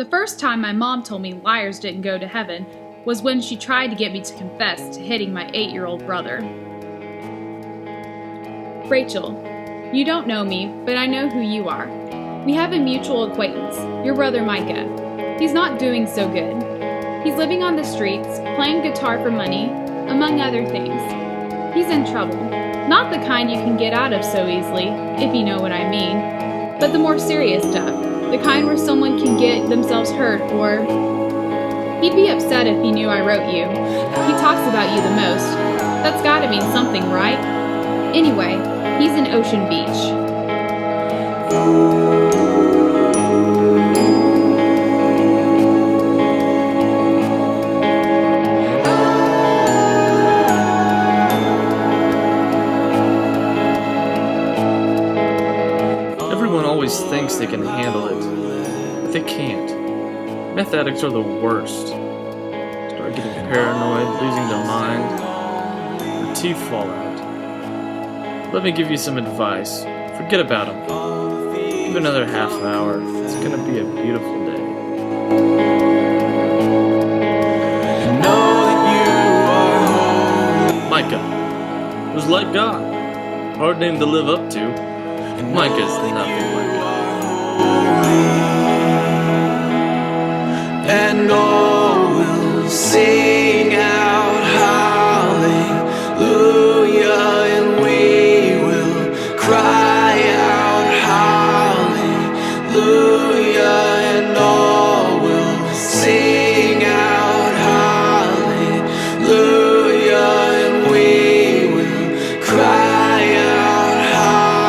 The first time my mom told me liars didn't go to heaven was when she tried to get me to confess to hitting my 8-year-old brother. Rachel, you don't know me, but I know who you are. We have a mutual acquaintance, your brother Micah. He's not doing so good. He's living on the streets, playing guitar for money, among other things. He's in trouble. Not the kind you can get out of so easily, if you know what I mean, but the more serious stuff. The kind where someone can get themselves hurt, or he'd be upset if he knew I wrote you. He talks about you the most. That's gotta mean something, right? Anyway, he's in Ocean Beach. Everyone always thinks they can handle it, but they can't. Meth addicts are the worst. Start getting paranoid, losing their mind. Their teeth fall out. Let me give you some advice. Forget about them. Give another half hour. It's gonna be a beautiful day. Micah was like God. Hard name to live up to. Micah's nothing like God. And all will sing out hallelujah, and we will cry out hallelujah, and all will sing out hallelujah, and we will cry out hallelujah.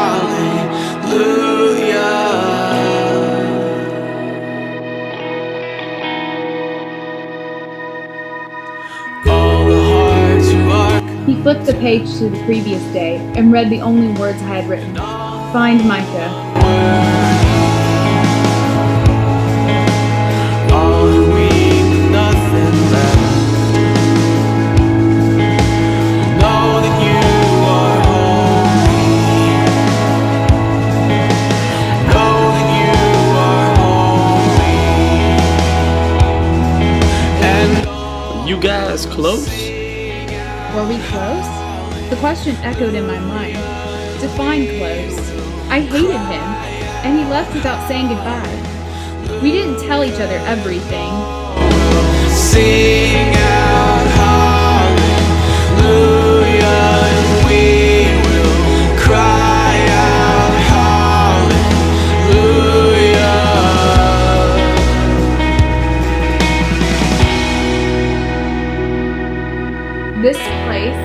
He flipped the page to the previous day and read the only words I had written. Find Micah. You guys close? Were we close? The question echoed in my mind. Define close. I hated him, and he left without saying goodbye. We didn't tell each other everything. Sing out hallelujah, and we will cry out hallelujah. This place,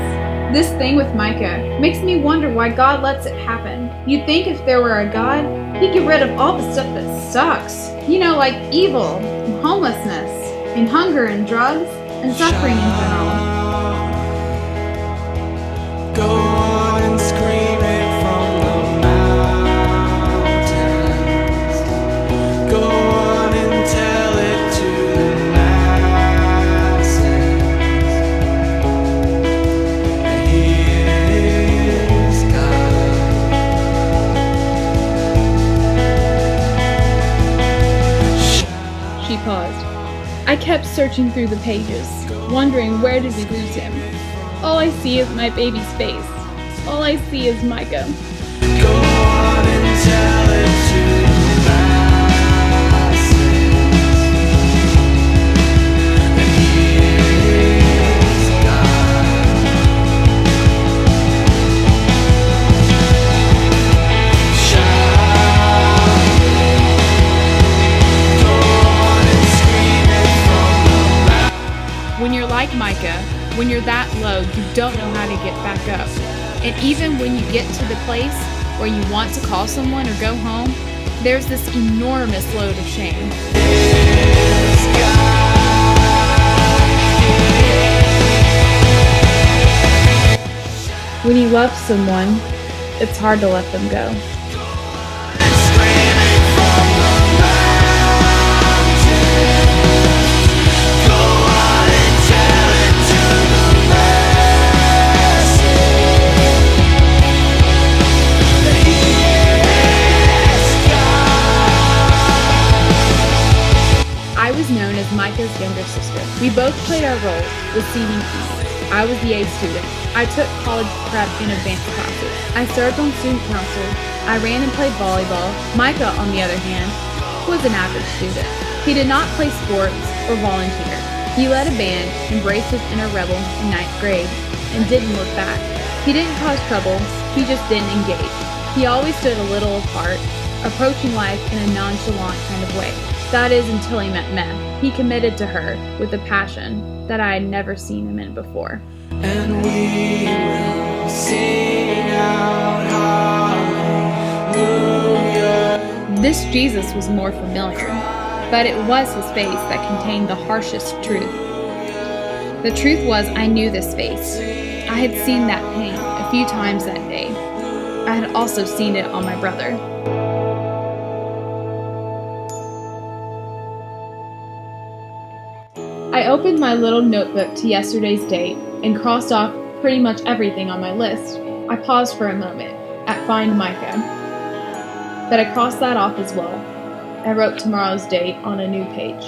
this thing with Micah, makes me wonder why God lets it happen. You'd think if there were a God, he'd get rid of all the stuff that sucks. You know, like evil, and homelessness, and hunger, and drugs, and suffering in general. Go on and scream it from the mountains. Go on and tell it to the masses. He is God. She paused. I kept searching through the pages, wondering where did we lose him. All I see is my baby's face. All I see is Micah. Go on and tell it to the masses. That he is God. Shout. Go on and scream it from the mountains. When you're like Micah, when you're that low, you don't know how to get back up. And even when you get to the place where you want to call someone or go home, there's this enormous load of shame. When you love someone, it's hard to let them go. Micah's younger sister. We both played our roles, receiving keys. I was the A student. I took college prep and advanced classes. I served on student council. I ran and played volleyball. Micah, on the other hand, was an average student. He did not play sports or volunteer. He led a band, embraced his inner rebel in 9th grade, and didn't look back. He didn't cause trouble, he just didn't engage. He always stood a little apart, approaching life in a nonchalant kind of way. That is, until he met meth. He committed to her with a passion that I had never seen him in before. And we will sing out hallelujah. This Jesus was more familiar, but it was his face that contained the harshest truth. The truth was, I knew this face. I had seen that pain a few times that day. I had also seen it on my brother. I opened my little notebook to yesterday's date and crossed off pretty much everything on my list. I paused for a moment at Find Micah, but I crossed that off as well. I wrote tomorrow's date on a new page.